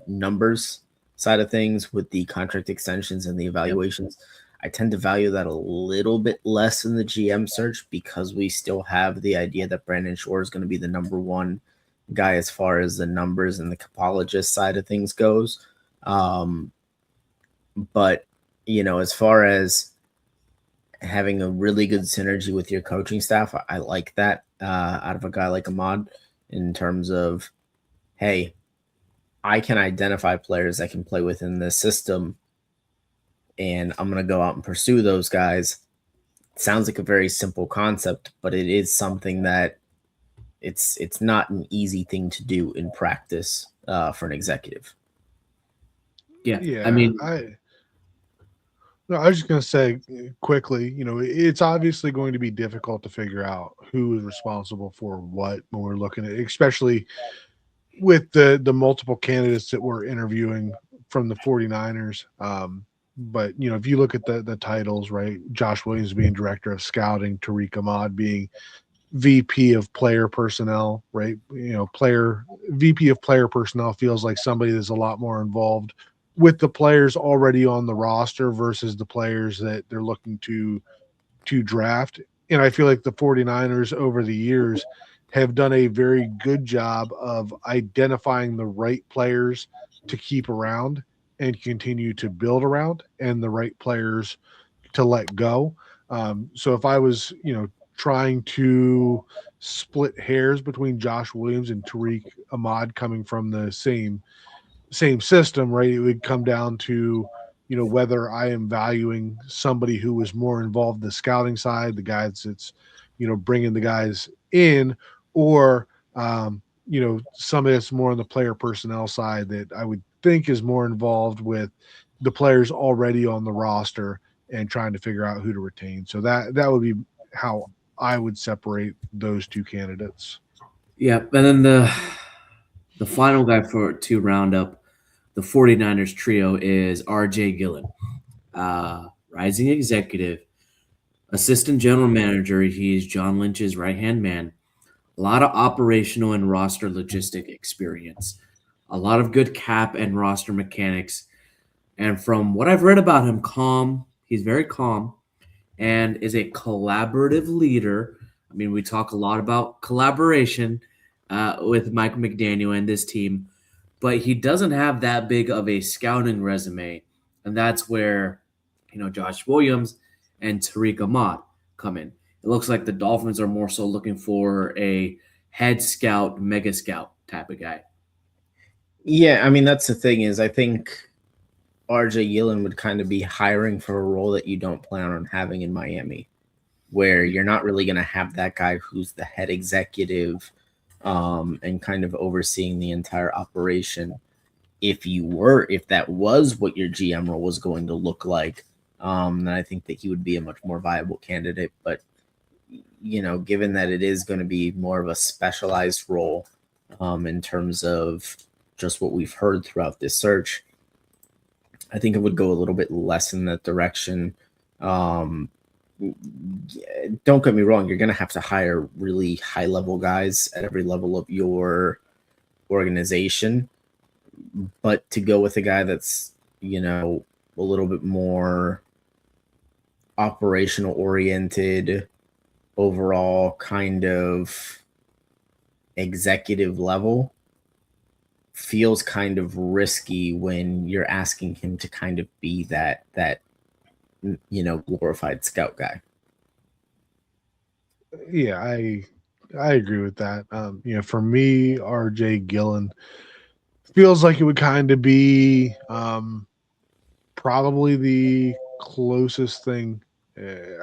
numbers side of things with the contract extensions and the evaluations. I tend to value that a little bit less in the GM search because we still have the idea that Brandon Shore is going to be the number one guy as far as the numbers and the capologist side of things goes. But, as far as having a really good synergy with your coaching staff, I like that out of a guy like Ahmad in terms of, hey, I can identify players that can play within this system, and I'm going to go out and pursue those guys. It sounds like a very simple concept, but it is something that it's not an easy thing to do in practice for an executive. Yeah. I was just going to say quickly, it's obviously going to be difficult to figure out who is responsible for what when we're looking at, especially with the multiple candidates that we're interviewing from the 49ers. But, if you look at the titles, right, Josh Williams being director of scouting, Tariq Ahmad being VP of player personnel, right? VP of player personnel feels like somebody that's a lot more involved with the players already on the roster versus the players that they're looking to draft. And I feel like the 49ers over the years have done a very good job of identifying the right players to keep around and continue to build around, and the right players to let go. So if I was, trying to split hairs between Josh Williams and Tariq Ahmad coming from the same system, right, it would come down to, whether I am valuing somebody who was more involved in the scouting side, the guys that's, bringing the guys in, or, somebody that's more on the player personnel side that I would think is more involved with the players already on the roster and trying to figure out who to retain. So that would be how I would separate those two candidates. Yeah. And then the final guy to round up the 49ers trio is R.J. Gillen, rising executive, assistant general manager. He's John Lynch's right-hand man. A lot of operational and roster logistic experience. A lot of good cap and roster mechanics. And from what I've read about him, calm. He's very calm and is a collaborative leader. I mean, we talk a lot about collaboration with Mike McDaniel and this team, but he doesn't have that big of a scouting resume. And that's where, Josh Williams and Tariq Ahmad come in. It looks like the Dolphins are more so looking for a head scout, mega scout type of guy. Yeah, I mean, that's the thing is I think RJ Gillen would kind of be hiring for a role that you don't plan on having in Miami, where you're not really going to have that guy who's the head executive and kind of overseeing the entire operation. If that was what your GM role was going to look like, And I think that he would be a much more viable candidate. But, given that it is going to be more of a specialized role in terms of just what we've heard throughout this search, I think it would go a little bit less in that direction. Don't get me wrong, you're going to have to hire really high-level guys at every level of your organization. But to go with a guy that's, a little bit more operational oriented, overall kind of executive level, feels kind of risky when you're asking him to kind of be that glorified scout guy. Yeah, I agree with that. For me, RJ Gillen feels like it would kind of be probably the closest thing.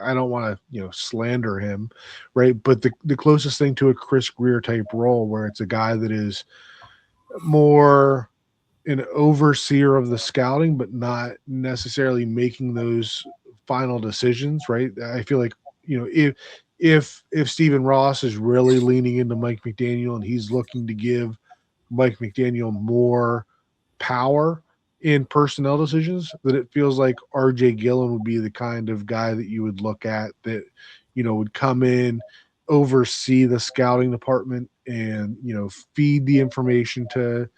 I don't want to, slander him, right? But the closest thing to a Chris Greer type role, where it's a guy that is more an overseer of the scouting, but not necessarily making those final decisions, right? I feel like, if Stephen Ross is really leaning into Mike McDaniel and he's looking to give Mike McDaniel more power in personnel decisions, that it feels like RJ Gillen would be the kind of guy that you would look at that, would come in, oversee the scouting department and, feed the information to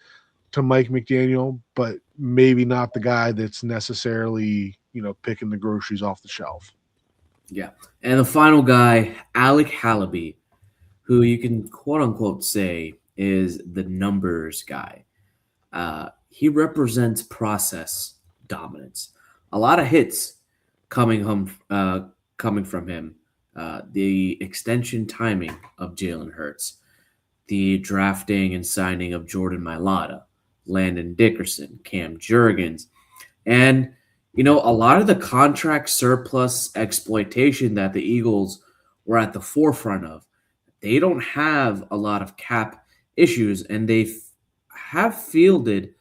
Mike McDaniel, but maybe not the guy that's necessarily, picking the groceries off the shelf. Yeah. And the final guy, Alec Halaby, who you can quote unquote say is the numbers guy. He represents process dominance. A lot of hits coming from him. The extension timing of Jalen Hurts, the drafting and signing of Jordan Mailata, Landon Dickerson, Cam Jurgens, and a lot of the contract surplus exploitation that the Eagles were at the forefront of. They don't have a lot of cap issues, and they have fielded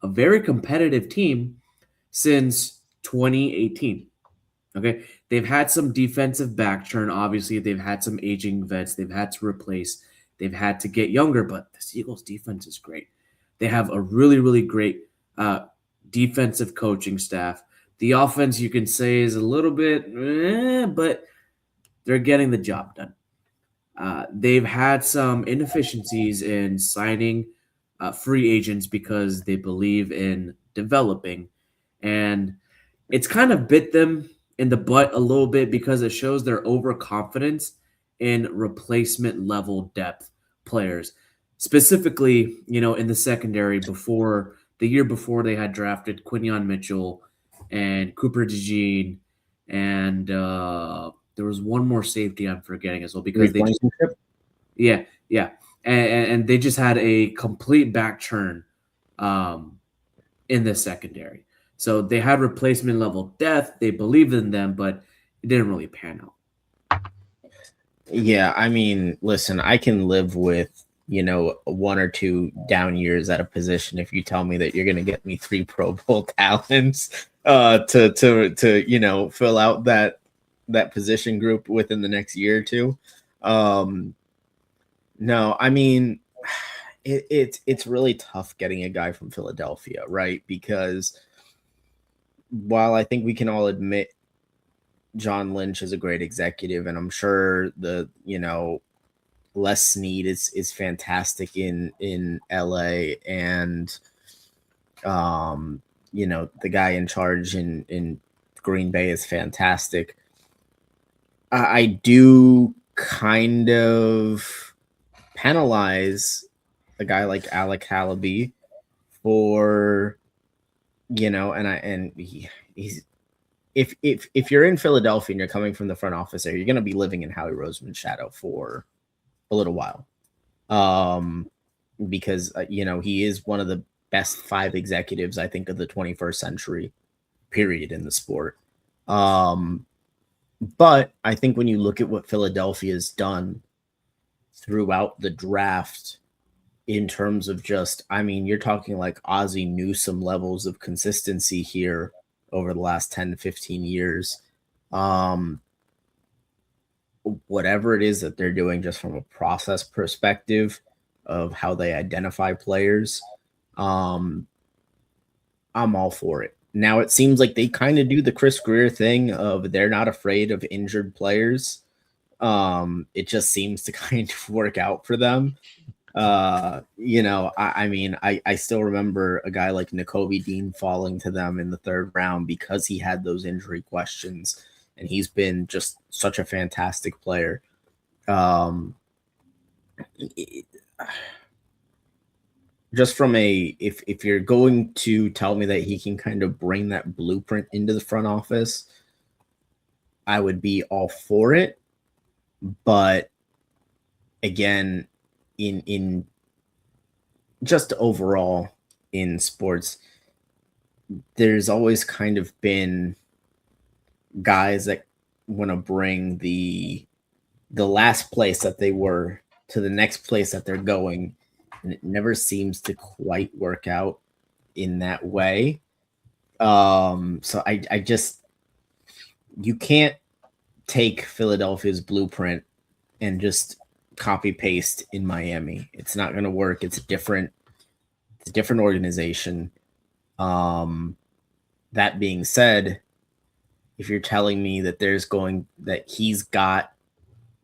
a very competitive team since 2018. Okay, they've had some defensive back churn. Obviously, they've had some aging vets. They've had to replace. They've had to get younger, but the Eagles' defense is great. They have a really, really great defensive coaching staff. The offense, you can say, is a little bit, but they're getting the job done. They've had some inefficiencies in signing free agents because they believe in developing, and it's kind of bit them in the butt a little bit because it shows their overconfidence in replacement level depth players. Specifically, in the secondary before the year before they had drafted Quinyon Mitchell and Cooper DeJean, and there was one more safety I'm forgetting as well because they just, yeah, and they just had a complete back churn in the secondary. So they had replacement level depth. They believed in them, but it didn't really pan out. Yeah, I mean, listen, I can live with, one or two down years at a position if you tell me that you're going to get me 3 Pro Bowl talents to fill out that position group within the next year or two. No, I mean, it's really tough getting a guy from Philadelphia, right? Because while I think we can all admit John Lynch is a great executive, and I'm sure the Les Snead is fantastic in LA, and the guy in charge in Green Bay is fantastic. I do kind of penalize a guy like Alec Halaby for he's if you're in Philadelphia and you're coming from the front office there, you're going to be living in Howie Roseman's shadow for a little while, because he is one of the best 5 executives I think of the 21st century period in the sport. But I think when you look at what Philadelphia's done throughout the draft in terms of just, I mean, you're talking like Ozzie Newsome levels of consistency here over the last 10 to 15 years. Whatever it is that they're doing just from a process perspective of how they identify players, I'm all for it. Now it seems like they kind of do the Chris Greer thing of they're not afraid of injured players. It just seems to kind of work out for them. I still remember a guy like Nakobe Dean falling to them in the third round because he had those injury questions, and he's been just such a fantastic player. Just from if you're going to tell me that he can kind of bring that blueprint into the front office, I would be all for it. But again, in just overall in sports, there's always kind of been guys that want to bring the last place that they were to the next place that they're going, and it never seems to quite work out in that way. So I just, you can't take Philadelphia's blueprint and just copy paste in Miami. It's not going to work. It's a different organization. That being said, if you're telling me that that he's got,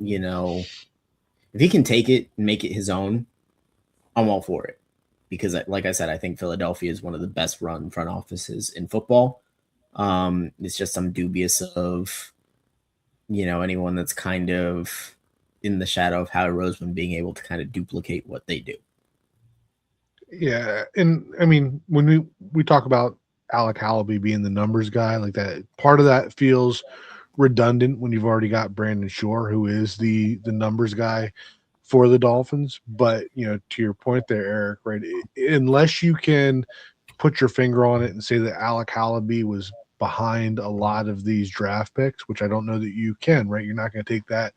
if he can take it and make it his own, I'm all for it. Because like I said, I think Philadelphia is one of the best run front offices in football. It's just I'm dubious of, anyone that's kind of in the shadow of Howie Roseman being able to kind of duplicate what they do. Yeah, and I mean, when we talk about Alec Hallaby being the numbers guy, like that, part of that feels redundant when you've already got Brandon Shore, who is the numbers guy for the Dolphins. But to your point there, Eric, right? Unless you can put your finger on it and say that Alec Hallaby was behind a lot of these draft picks, which I don't know that you can, right? You're not going to take that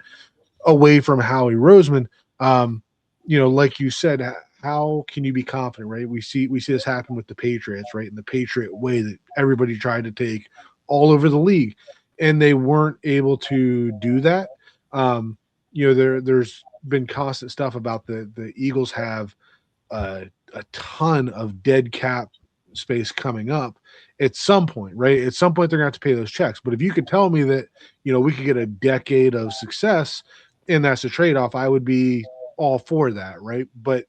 away from Howie Roseman. Like you said, how can you be confident, right? We see this happen with the Patriots, right? In the Patriot way that everybody tried to take all over the league, and they weren't able to do that. There's been constant stuff about the Eagles have a ton of dead cap space coming up at some point, right? At some point, they're going to have to pay those checks. But if you could tell me that, we could get a decade of success and that's a trade-off, I would be all for that, right? But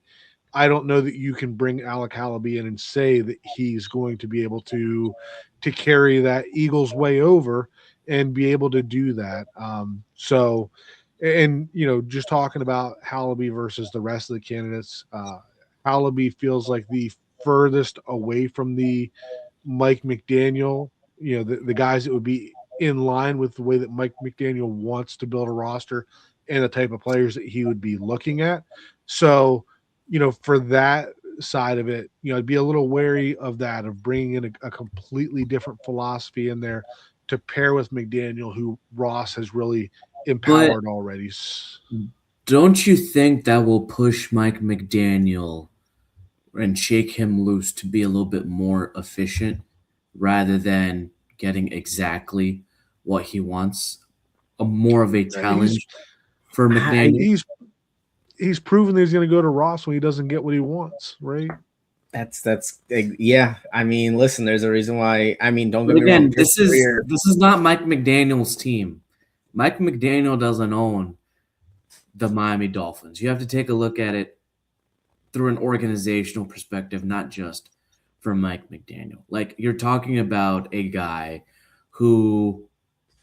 I don't know that you can bring Alec Hallaby in and say that he's going to be able to carry that Eagles way over and be able to do that. Just talking about Hallaby versus the rest of the candidates, Hallaby feels like the furthest away from the Mike McDaniel, the guys that would be in line with the way that Mike McDaniel wants to build a roster and the type of players that he would be looking at. So, for that side of it, I'd be a little wary of that, of bringing in a completely different philosophy in there to pair with McDaniel, who Ross has really empowered already. Don't you think that will push Mike McDaniel and shake him loose to be a little bit more efficient rather than getting exactly what he wants? More of a challenge for McDaniel. He's proven that he's going to go to Ross when he doesn't get what he wants, right? That's yeah. I mean, listen, there's a reason why. I mean, don't get me wrong. This is not Mike McDaniel's team. Mike McDaniel doesn't own the Miami Dolphins. You have to take a look at it through an organizational perspective, not just from Mike McDaniel. Like, you're talking about a guy who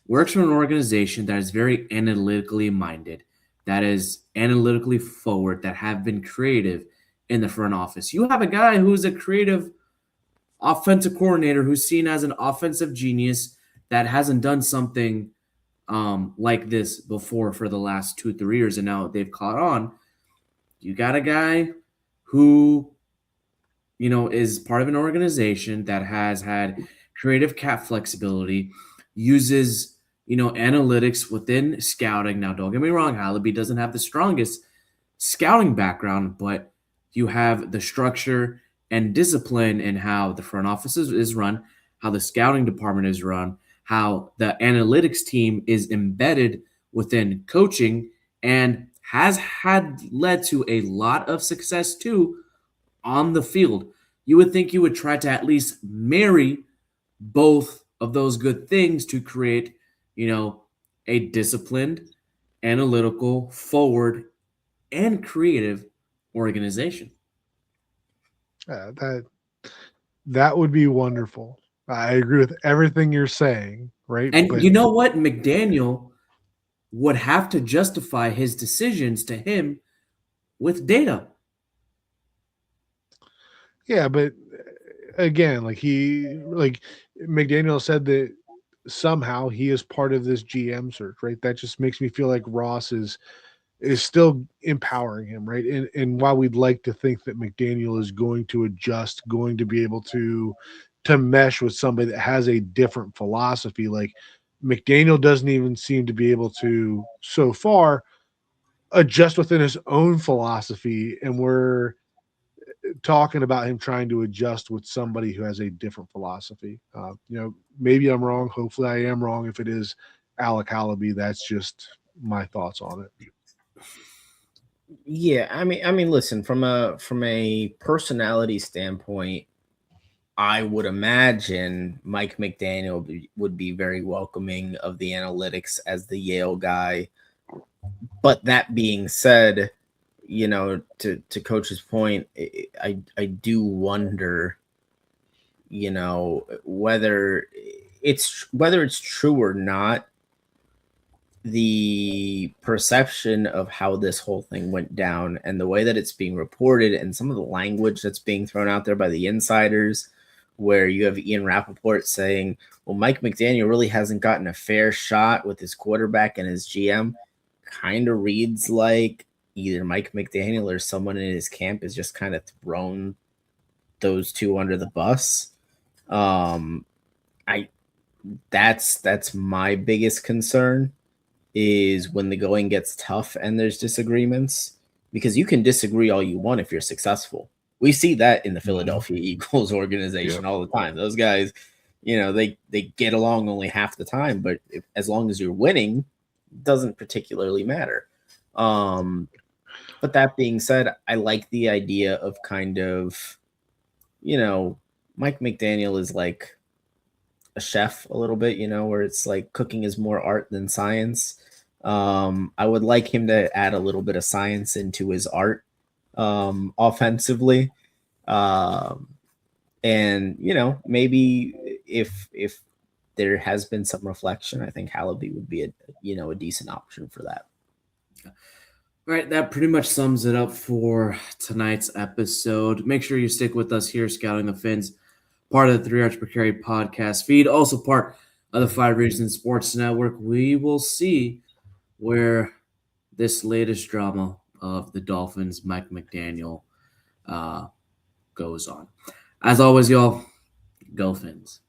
works for an organization that is very analytically minded, that is analytically forward, that have been creative in the front office. You have a guy who's a creative offensive coordinator who's seen as an offensive genius that hasn't done something like this before for the last 2-3 years, and now they've caught on. You got a guy who, is part of an organization that has had creative cap flexibility, uses, analytics within scouting. Now, don't get me wrong, Hallaby doesn't have the strongest scouting background, but you have the structure and discipline in how the front office is run. how the scouting department is run, how the analytics team is embedded within coaching and has had led to a lot of success too on the field. You would think you would try to at least marry both of those good things to create, a disciplined, analytical, forward, and creative organization. That would be wonderful. I agree with everything you're saying, right? And But you know what? McDaniel would have to justify his decisions to him with data. yeah, but again, like McDaniel said that somehow he is part of this GM search, right? That just makes me feel like Ross is still empowering him, right? And while we'd like to think that McDaniel is going to adjust, going to be able to mesh with somebody that has a different philosophy, like McDaniel doesn't even seem to be able to so far adjust within his own philosophy, and we're talking about him trying to adjust with somebody who has a different philosophy. Maybe I'm wrong. Hopefully, I am wrong. If it is Alec Hallaby, that's just my thoughts on it. Yeah, I mean, listen, from a personality standpoint, I would imagine Mike McDaniel would be very welcoming of the analytics as the Yale guy. But that being said, to Coach's point, I do wonder, whether it's true or not, the perception of how this whole thing went down and the way that it's being reported and some of the language that's being thrown out there by the insiders, where you have Ian Rappaport saying, well, Mike McDaniel really hasn't gotten a fair shot with his quarterback and his GM, kind of reads like either Mike McDaniel or someone in his camp is just kind of thrown those two under the bus. That's my biggest concern, is when the going gets tough and there's disagreements, because you can disagree all you want if you're successful. We see that in the Philadelphia Eagles organization all the time. Those guys, they get along only half the time, but as long as you're winning, it doesn't particularly matter. But that being said, I like the idea of kind of, Mike McDaniel is like a chef a little bit, where it's like cooking is more art than science. I would like him to add a little bit of science into his art offensively. And maybe if there has been some reflection, I think Hallaby would be a decent option for that. All right, that pretty much sums it up for tonight's episode. Make sure you stick with us here, Scouting the Fins, part of the 3 Yards Per Carry podcast feed, also part of the 5 Reasons Sports Network. We will see where this latest drama of the Dolphins, Mike McDaniel, goes on. As always, y'all, go Fins.